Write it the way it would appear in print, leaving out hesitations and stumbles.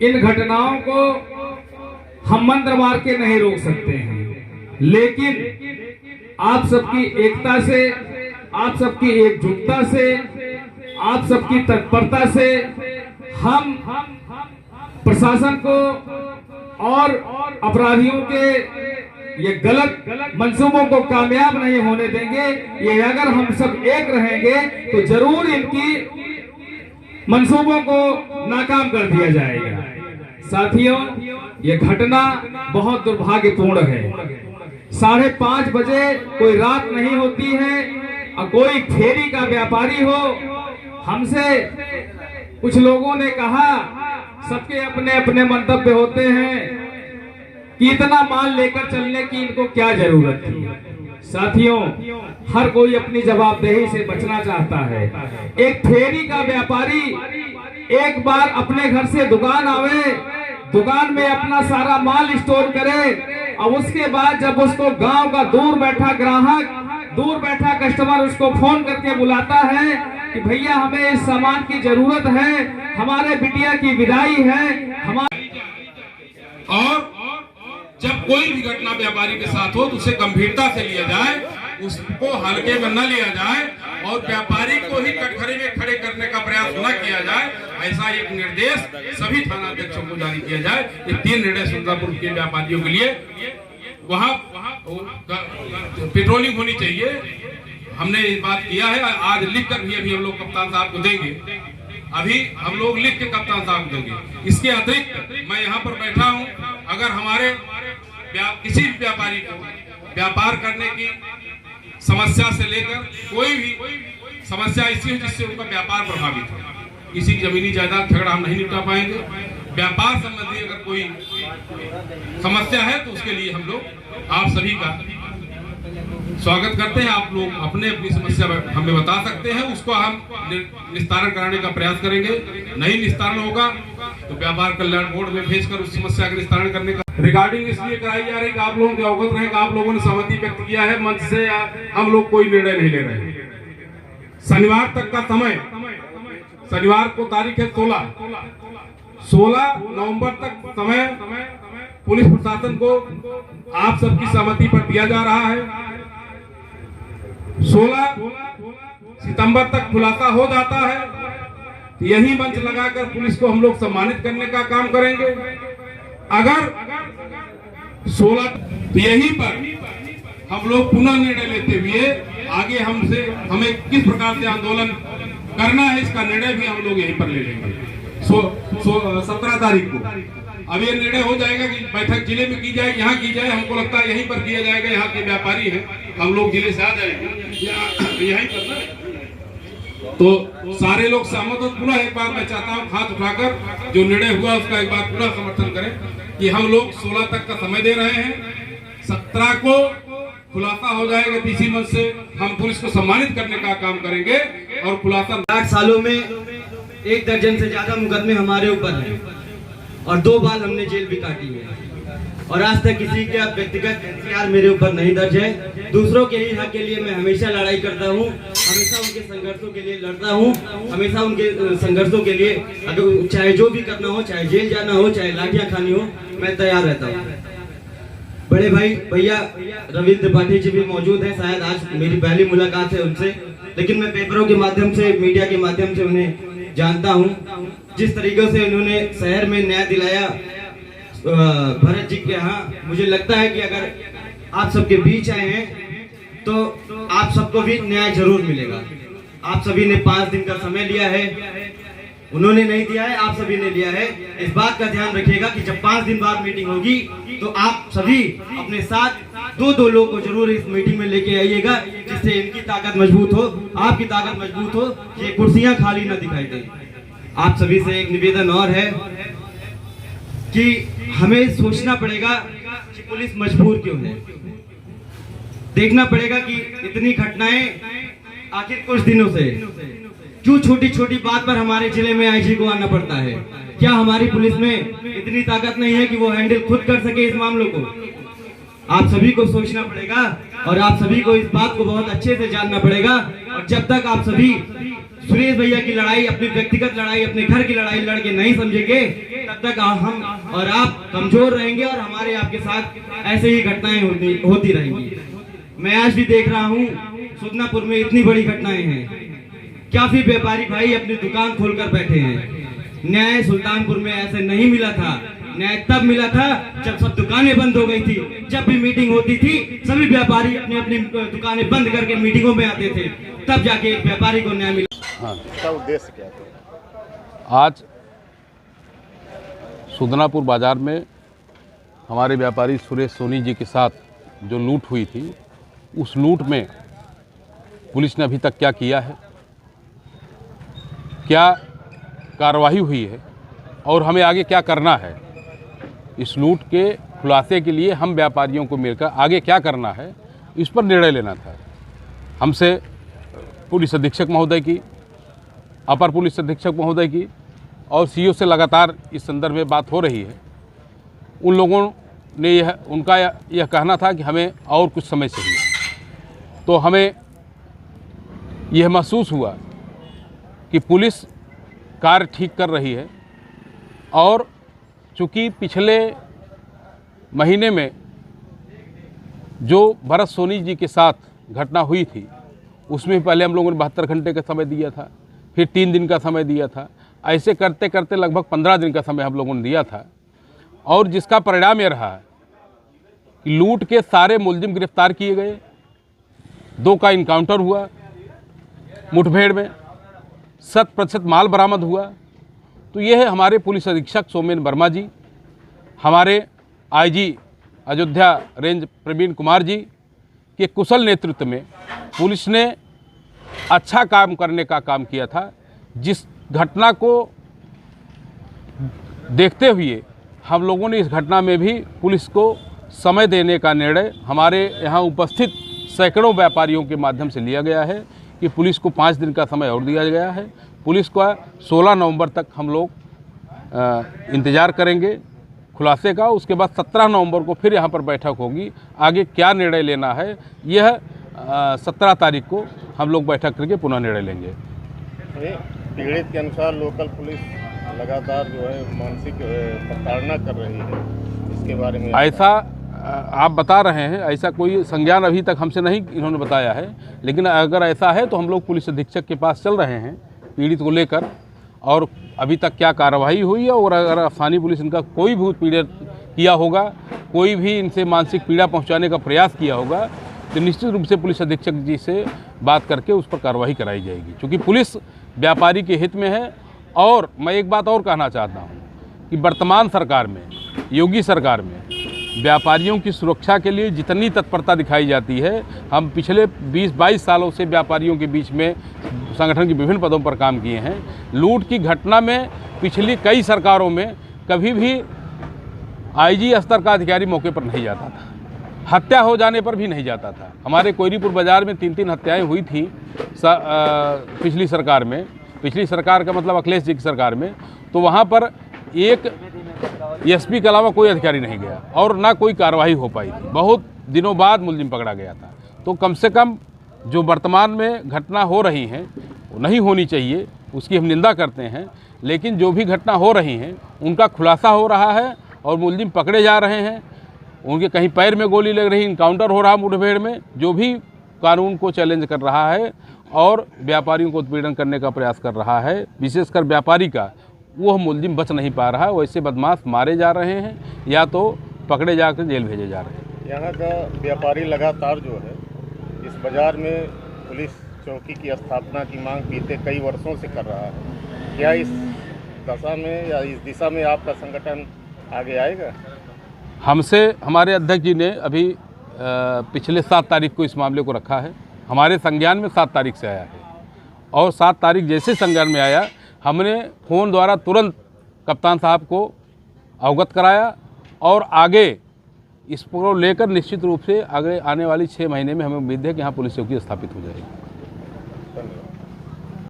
इन घटनाओं को हम मंत्र मार के नहीं रोक सकते हैं, लेकिन आप सबकी एकता से, आप सबकी एकजुटता से, आप सबकी तत्परता से हम प्रशासन को और अपराधियों के ये गलत मंसूबों को कामयाब नहीं होने देंगे। ये अगर हम सब एक रहेंगे तो जरूर इनकी मंसूबों को नाकाम कर दिया जाएगा। साथियों, ये घटना बहुत दुर्भाग्यपूर्ण है। 5:30 बजे कोई रात नहीं होती है और कोई फेरी का व्यापारी हो। हमसे कुछ लोगों ने कहा, सबके अपने अपने मंतव्य होते हैं कि इतना माल लेकर चलने की इनको क्या जरूरत थी। साथियों, हर कोई अपनी जवाबदेही से बचना चाहता है। एक फेरी का व्यापारी एक बार अपने घर से दुकान आवे, दुकान में अपना सारा माल स्टोर करे और उसके बाद जब उसको गांव का दूर बैठा ग्राहक, दूर बैठा कस्टमर उसको फोन करके बुलाता है कि भैया हमें इस सामान की जरूरत है, हमारे बिटिया की विदाई है, हमारी। और जब कोई भी घटना व्यापारी के साथ हो तो उसे गंभीरता से लिया जाए, उसको हल्के में न लिया जाए और व्यापारी को ही कटघरे में खड़े करने का प्रयास न किया जाए। ऐसा एक निर्देश सभी थानाध्यक्षों को जारी किया जाए। ये 3 निर्देश सुंदरपुर के व्यापारियों के लिए। वहाँ पेट्रोलिंग होनी चाहिए। हमने इस बात किया है, आज लिख कर भी अभी हम लोग कप्तान साहब को देंगे। अभी हम लोग लिख के कप्तान साहब को देंगे। इसके अतिरिक्त मैं यहाँ पर बैठा हूँ, अगर हमारे किसी भी व्यापारी को व्यापार करने की समस्या से लेकर कोई भी समस्या ऐसी हो जिससे उनका व्यापार प्रभावित हो, किसी की जमीनी जायदाद झगड़ा हम नहीं निपटा पाएंगे। व्यापार संबंधी अगर कोई समस्या है तो उसके लिए हम लोग आप सभी का स्वागत करते हैं। आप लोग अपने अपनी समस्या हमें बता सकते हैं, उसको हम निस्तारण कराने का प्रयास करेंगे। नहीं निस्तारण होगा तो व्यापार कल्याण बोर्ड में भेजकर उस समस्या का निस्तारण करने का रिकॉर्डिंग इसलिए कराई जा रही है कि आप लोगों के अवगत रहे कि आप लोगों ने सहमति व्यक्त किया है मंच से, हम लोग कोई निर्णय नहीं ले रहे। शनिवार तक का समय, शनिवार को तारीख है 16 नवंबर तक समय पुलिस प्रशासन को आप सबकी सहमति पर दिया जा रहा है। 16 सितंबर तक खुलासा हो जाता है, यही मंच लगाकर पुलिस को हम लोग सम्मानित करने का काम करेंगे। अगर 16 तो यहीं पर हम लोग पुनः निर्णय लेते हुए आगे हमें किस प्रकार से आंदोलन करना है इसका निर्णय भी हम लोग यहीं पर ले लेंगे। 17 तारीख को अब ये निर्णय हो जाएगा कि बैठक जिले में की जाए, यहाँ की जाए। हमको लगता है यहीं पर किया जाएगा। यहाँ के व्यापारी हैं, हम लोग जिले से आ जाएंगे यहीं पर ना, तो सारे लोग सहमत हो। पुनः एक बार मैं चाहता हूँ हाथ उठाकर जो निर्णय हुआ उसका एक बार पुनः समर्थन करें कि हम लोग 16 तक का समय दे रहे हैं। 17 को खुलासा हो जाएगा, इसी मंच से हम पुलिस को सम्मानित करने का काम करेंगे और खुलासा। 8 सालों में 1 दर्जन से ज्यादा मुकदमे हमारे ऊपर हैं और 2 बार हमने जेल भी काटी है और आज तक किसी का व्यक्तिगत एफआईआर मेरे ऊपर नहीं दर्ज है। दूसरों के ही हक के लिए मैं हमेशा लड़ाई करता हूँ, हमेशा उनके संघर्षों के लिए लड़ता हूँ, हमेशा उनके संघर्षों के लिए अगर चाहे जो भी करना हो, चाहे जेल जाना हो, चाहे लाठियां खानी हो, मैं तैयार रहता हूँ। बड़े भाई भैया रविंद्र त्रिपाठी जी भी मौजूद है। शायद आज मेरी पहली मुलाकात है उनसे, लेकिन मैं पेपरों के माध्यम से, मीडिया के माध्यम से उन्हें जानता हूँ। जिस तरीके से उन्होंने शहर में न्याय दिलाया भरत जी के यहाँ, मुझे लगता है कि अगर आप सबके बीच आए हैं तो आप सबको भी न्याय जरूर मिलेगा। आप सभी ने 5 दिन का समय लिया है, उन्होंने नहीं दिया है, आप सभी ने लिया है। इस बात का ध्यान रखिएगा कि जब 5 दिन बाद मीटिंग होगी तो आप सभी अपने साथ 2-2 लोग को जरूर इस मीटिंग में लेके आइएगा, जिससे इनकी ताकत मजबूत हो, आपकी ताकत मजबूत हो, ये कुर्सियां खाली ना दिखाई दें। आप सभी से एक निवेदन और है कि हमें सोचना पड़ेगा कि पुलिस मजबूर क्यों है। देखना पड़ेगा कि इतनी घटनाएं आखिर कुछ दिनों से क्यों छोटी छोटी बात पर हमारे जिले में आईजी को आना पड़ता है। क्या हमारी पुलिस में इतनी ताकत नहीं है कि वो हैंडल खुद कर सके इस मामलों को? आप सभी को सोचना पड़ेगा और आप सभी को इस बात को बहुत अच्छे से जानना पड़ेगा। और जब तक आप सभी सुरेश भैया की लड़ाई, अपनी व्यक्तिगत लड़ाई, अपने घर की लड़ाई लड़के नहीं समझेंगे, तब तक हम और आप कमजोर रहेंगे और हमारे आपके साथ ऐसे ही घटनाएं होती रहेंगी। मैं आज भी देख रहा हूँ सुदनापुर में इतनी बड़ी घटनाएं हैं, काफी व्यापारी भाई अपनी दुकान खोलकर बैठे हैं। न्याय सुल्तानपुर में ऐसे नहीं मिला था। न्याय तब मिला था जब सब दुकानें बंद हो गई थी। जब भी मीटिंग होती थी सभी व्यापारी अपनी अपनी दुकानें बंद करके मीटिंगों में आते थे, तब जाके एक व्यापारी को न्याय मिला। हाँ, इसका उद्देश्य क्या था? आज सुदनापुर बाजार में हमारे व्यापारी सुरेश सोनी जी के साथ जो लूट हुई थी, उस लूट में पुलिस ने अभी तक क्या किया है, क्या कार्रवाई हुई है और हमें आगे क्या करना है, इस लूट के खुलासे के लिए हम व्यापारियों को मिलकर आगे क्या करना है, इस पर निर्णय लेना था। हमसे पुलिस अधीक्षक महोदय की, अपर पुलिस अधीक्षक महोदय की और सीओ से लगातार इस संदर्भ में बात हो रही है। उन लोगों ने उनका यह कहना था कि हमें और कुछ समय चाहिए। तो हमें यह महसूस हुआ कि पुलिस कार्य ठीक कर रही है और चूँकि पिछले महीने में जो भरत सोनी जी के साथ घटना हुई थी, उसमें पहले हम लोगों ने 72 घंटे का समय दिया था, फिर 3 दिन का समय दिया था। ऐसे करते करते लगभग 15 दिन का समय हम लोगों ने दिया था और जिसका परिणाम यह रहा कि लूट के सारे मुलजिम गिरफ्तार किए गए, 2 का इनकाउंटर हुआ मुठभेड़ में, 100% माल बरामद हुआ। तो यह है हमारे पुलिस अधीक्षक सोमेन वर्मा जी, हमारे आईजी अयोध्या रेंज प्रवीण कुमार जी के कुशल नेतृत्व में पुलिस ने अच्छा काम करने का काम किया था। जिस घटना को देखते हुए हम लोगों ने इस घटना में भी पुलिस को समय देने का निर्णय हमारे यहाँ उपस्थित सैकड़ों व्यापारियों के माध्यम से लिया गया है कि पुलिस को 5 दिन का समय और दिया गया है। पुलिस का 16 नवंबर तक हम लोग इंतज़ार करेंगे खुलासे का। उसके बाद 17 नवंबर को फिर यहाँ पर बैठक होगी। आगे क्या निर्णय लेना है, यह 17 तारीख को हम लोग बैठक करके पुनः निर्णय लेंगे। पीड़ित के अनुसार लोकल पुलिस लगातार जो है मानसिक प्रताड़ना कर रही है, इसके बारे में ऐसा आप बता रहे हैं, ऐसा कोई संज्ञान अभी तक हमसे नहीं इन्होंने बताया है, लेकिन अगर ऐसा है तो हम लोग पुलिस अधीक्षक के पास चल रहे हैं पीड़ित को लेकर, और अभी तक क्या कार्रवाई हुई है और अगर स्थानीय पुलिस इनका कोई भी पीड़ित किया होगा, कोई भी इनसे मानसिक पीड़ा पहुंचाने का प्रयास किया होगा, तो निश्चित रूप से पुलिस अधीक्षक जी से बात करके उस पर कार्रवाई कराई जाएगी। क्योंकि पुलिस व्यापारी के हित में है। और मैं एक बात और कहना चाहता हूँ कि वर्तमान सरकार में, योगी सरकार में व्यापारियों की सुरक्षा के लिए जितनी तत्परता दिखाई जाती है, हम पिछले 20-22 सालों से व्यापारियों के बीच में संगठन के विभिन्न पदों पर काम किए हैं। लूट की घटना में पिछली कई सरकारों में कभी भी आईजी स्तर का अधिकारी मौके पर नहीं जाता था, हत्या हो जाने पर भी नहीं जाता था। हमारे कोयरीपुर बाज़ार में 3-3 हत्याएं हुई थी पिछली सरकार में, पिछली सरकार का मतलब अखिलेश जी की सरकार में। तो वहाँ पर एक एसपी के अलावा कोई अधिकारी नहीं गया और ना कोई कार्रवाई हो पाई थी। बहुत दिनों बाद मुलजिम पकड़ा गया था। तो कम से कम जो वर्तमान में घटना हो रही हैं वो नहीं होनी चाहिए, उसकी हम निंदा करते हैं। लेकिन जो भी घटना हो रही हैं उनका खुलासा हो रहा है और मुलजिम पकड़े जा रहे हैं। उनके कहीं पैर में गोली लग रही, इनकाउंटर हो रहा मुठभेड़ में, जो भी कानून को चैलेंज कर रहा है और व्यापारियों को उत्पीड़न करने का प्रयास कर रहा है, विशेषकर व्यापारी का, वो मुलजिम बच नहीं पा रहा है। वैसे बदमाश मारे जा रहे हैं या तो पकड़े जाकर जेल भेजे जा रहे हैं। यहाँ का व्यापारी लगातार जो है इस बाज़ार में पुलिस चौकी की स्थापना की मांग बीते कई वर्षों से कर रहा है। क्या इस दशा में या इस दिशा में आपका संगठन आगे आएगा? हमसे हमारे अध्यक्ष जी ने अभी पिछले 7 तारीख को इस मामले को रखा है। हमारे संज्ञान में 7 तारीख से आया है और 7 तारीख जैसे संज्ञान में आया, हमने फ़ोन द्वारा तुरंत कप्तान साहब को अवगत कराया और आगे इसको लेकर निश्चित रूप से आगे आने वाली 6 महीने में हमें उम्मीद है कि यहाँ पुलिस चौकी स्थापित हो जाएगी। धन्यवाद।